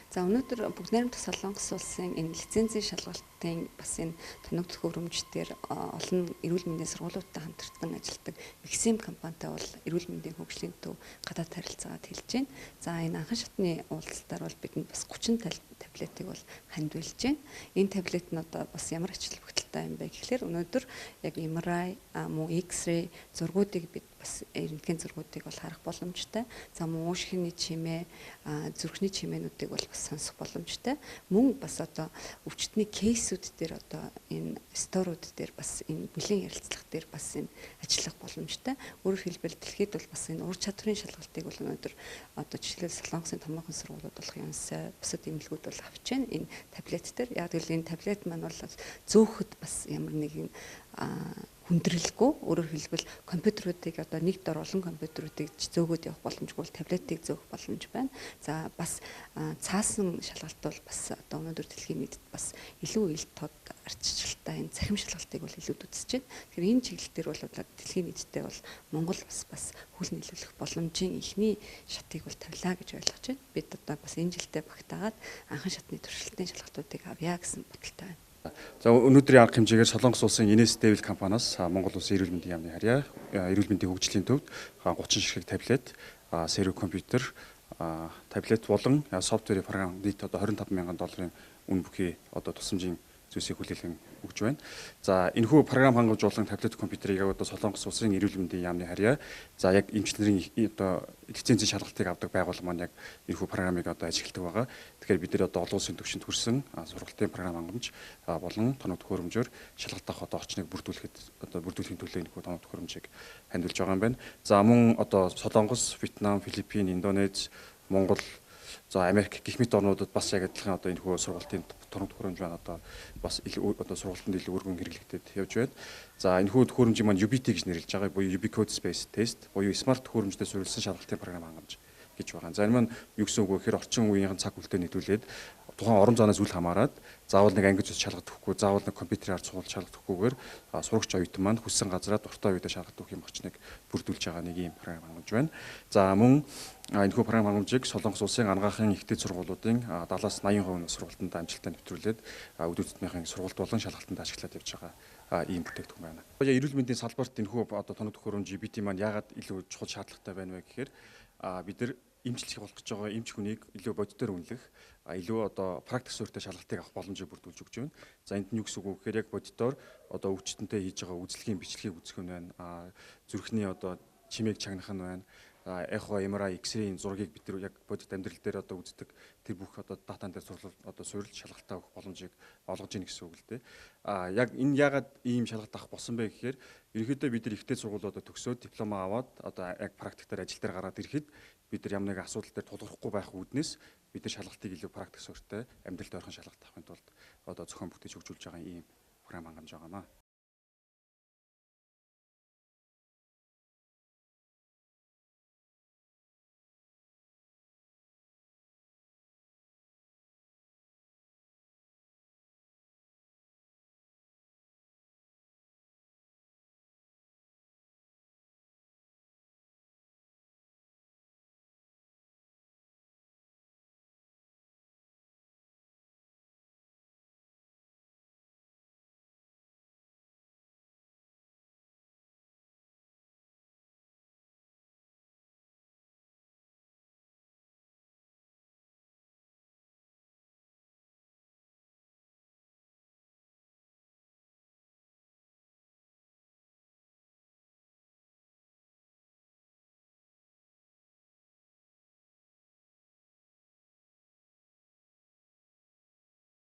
За өнөөдөр бүгд найрамдах Солонгос улсын энэ лицензийн шалгалтын бас энэ тоног төхөөрөмжтөр олон эрүүл мэндийн сургуулиудтай хамтарсан ажилладаг Maxim компанитай бол эрүүл мэндийн хөгжлийн төв гадаад харилцаагаа хэлж байна. За энэ анхан шатны уулзалтаар бол бидэнд бас 30 таблетыг бол хандвилж байна. Энэ таблет нь одоо бас ямар ач холбогдолтой юм бэ гэхлээр өнөөдөр яг MRI мөн X-ray зургуудыг бид бас рентген зургуудыг бол харах боломжтой. За мөн уушхины чимээ, зүрхний чимээнүүдийг бол бас сонсох боломжтой. Мөн бас одоо өвчтний кейсүүд дээр одоо энэ сторууд дээр бас энэ бүлийн ярилцлага дээр бас энэ ажиллах боломжтой. Өөрөөр хэлбэл дэлхийд бол бас энэ ур чадварын шалгалтыг бол өнөөдөр одоо жишээлбэл Солонгосын томоохон сургуулиуд болох Янсаа бусад эмнэлгүүд бол авч байна. Энэ таблет дээр яг л энэ таблет маань бол зөөхөд бас ямар нэгэн хүндрэлгүй, өөрөөр хэлбэл компьютеруудыг одоо нэг дор олон компьютеруудыг зөөгөөд явах боломжгүй бол таблетыг зөөх боломж байна. За бас цаасан шалгалт бол бас одоо өнөөдөр дэлхийн нийтэд бас илүү ил тод арчилжуулалтаа энэ цахим шалгалтыг бол илүүд үзэж байна. Тэгэхээр энэ чиглэл дээр бол дэлхийн нийтэд бол Монгол бас хүл нийлүүлэх боломжийн ихний шатыг бол тавилаа гэж ойлгож байна. Бид одоо бас энэ жилдээ багтаагаад анхан шатны туршилтын шалгалтуудыг авъя гэсэн бодолтой байна. За өнөөдрийн арга хэмжээгээр Солонгос улсын Ines Devil компаниас Монгол улсын эрүүл мэндийн яамны харьяа, эрүүл мэндийн хөгжлийн төвд 30 ширхэг таблет, сервер компьютер, таблет болон софтверийн програм нийт одоо 25 мянган долларын үн бүхий одоо тусламжийн зүйлсийг хүлээлгэн өгж байна. За энэхүү програм хангаж болон таблет компьютерийг одоо Солонгос улсын эрүүл мэндийн яамны харьяа, за яг эмчнэрийн одоо лицензийн шалгалтыг авдаг байгууллага маань яг энэхүү програмыг одоо ажигладаг байгаа. Тэгэхээр бид нэр одоо олон улсын түвшинд хүрсэн сургалтын програм хангамж болон тоног төхөөрөмжөөр шалгалт авах одоо орчныг бүрдүүлэхийн төлөө энэхүү тоног төхөөрөмжийг хандвилж байгаа юм байна. За мөн одоо Солонгос, Вьетнам, Филиппин, Индонез, Монгол, за Америк гэх мэт орнуудад бас яг адилхан одоо энэхүү сургалтын тоног төхөөрөмж байна одоо бас одоо сургалтанд илүү өргөн хэрэглэгдээд явж байна. За энэхүү төхөөрөмжийг маань UBT гэж нэрлэж байгаа, буюу Ubiquitous Based Test, буюу смарт төхөөрөмжтэй суурилсан шалгалтын програм хангамж гэж байгаа. За энэ маань юу гэсэн үг вэ гэхээр орчин үеийн цаг хүлтээн нийлүүлээд тухайн орон зайнаас үл хамааран заавал нэг ангиж ус шалгалт өгөхгүй, заавал нэг компьютерээр суулж шалгалт өгөхгүйгээр сурагч оюутан маань хүссэн газараа дуртай үедээ шалгалт өгөх юм орчныг бүрдүүлж байгаа нэг ийм програм хангамж байна. За мөн энэхүү програм хангамжийг Солонгос улсын анагаахын ихтэй сургуулиудын 70-аас 80% сургалтанд амжилттай нэвтрүүлээд өдөр тутмынхын сургалт болон шалгалтанд ашиглаад явж байгаа ийм бүтээгдэхүүн байна. Эрүүл мэндийн салбарт энэхүү одоо тоног төхөөрөмж UBT маань яагаад илүү чухал шаардлагатай байна вэ гэхээр бид нар эмчлэх болох гэж байгаа эмч хүнийг илүү бодитоор үнэлэх, илүү одоо практик суурьтай шалгалтыг авах боломжийг бүрдүүлж өгч байна. За энд нь юу гэсэн үг вэ гэхээр яг бодитоор одоо өвчтөнтэй хийж байгаа үзлэгийн бичлэгийг үзэх нь байна. Зүрхний одоо чимээг чагнах нь байна. Эхо, MRI, X-ray-ийн зургийг бид нар яг бодит амьдрал дээр одоо үздэг тэр бүх одоо датан дээр суурилж шалгалтаа өгөх боломжийг олгож ийн гэсэн үг л дээ. Яг энэ яагаад ийм шалгалт авах болсон бэ гэхээр ерөнхийдөө бид нар ихтэй сургуулиудаа төгсөөд диплома аваад одоо яг практиктаар ажил дээр гараад ирэхэд бид нар ямар нэгэн асуудал дээр тулгархгүй байх үүднээс бид нар шалгалтыг илүү практик суурьтай амьдралд ойрхон шалгалт авахын тулд одоо зохион бүтээж хөгжүүлж байгаа ийм програм хангамж байгаамаа.